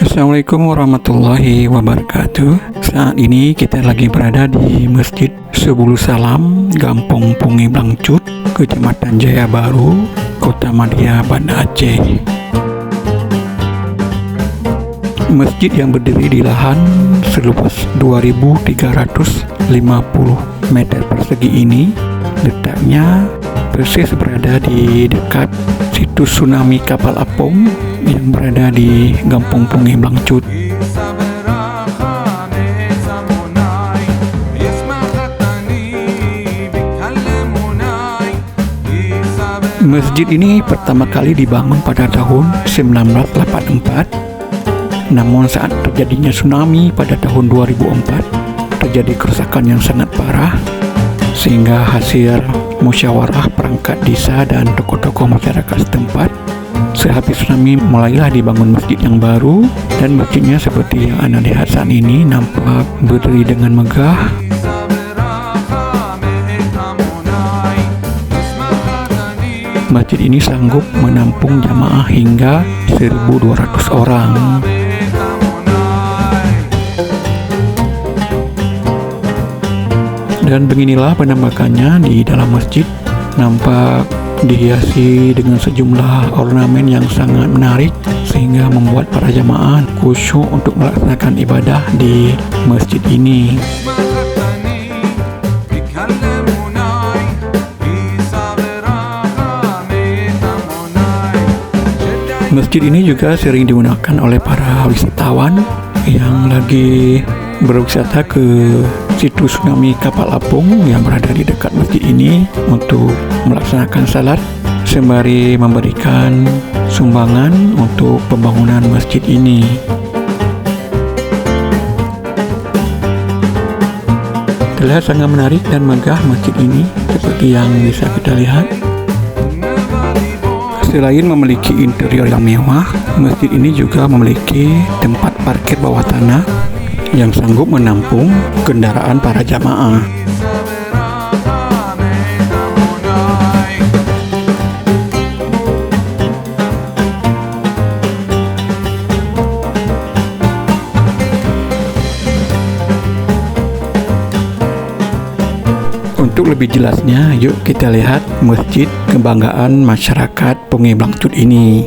Assalamualaikum warahmatullahi wabarakatuh. Saat ini kita lagi berada di Masjid Subul Salam, Gampong Pungi Blangcut, Kecamatan Jaya Baru, Kota Madia, Banda Aceh. Masjid yang berdiri di lahan seluas 2.350 meter persegi ini letaknya persis berada di dekat situs tsunami kapal apung yang berada di Gampong Pungi Blangcut. Masjid ini pertama kali dibangun pada tahun 1984. Namun saat terjadinya tsunami pada tahun 2004, terjadi kerusakan yang sangat parah, sehingga hasil musyawarah perangkat desa dan tokoh-tokoh masyarakat setempat, sehabis tsunami mulailah dibangun masjid yang baru. Dan masjidnya seperti yang Anda lihat saat ini, nampak berdiri dengan megah. Masjid ini sanggup menampung jamaah hingga 1.200 orang. Dan beginilah penampakannya di dalam masjid. Nampak dihiasi dengan sejumlah ornamen yang sangat menarik, sehingga membuat para jamaah khusyuk untuk melaksanakan ibadah di masjid ini. Masjid ini juga sering digunakan oleh para wisatawan yang lagi berwisata ke situs tsunami kapal apung yang berada di dekat masjid ini untuk melaksanakan salat sembari memberikan sumbangan untuk pembangunan masjid ini. Terlihat sangat menarik dan megah masjid ini seperti yang bisa kita lihat. Selain memiliki interior yang mewah, masjid ini juga memiliki tempat parkir bawah tanah yang sanggup menampung kendaraan para jamaah. Untuk lebih jelasnya, yuk kita lihat masjid kebanggaan masyarakat Pungi Blangcut ini.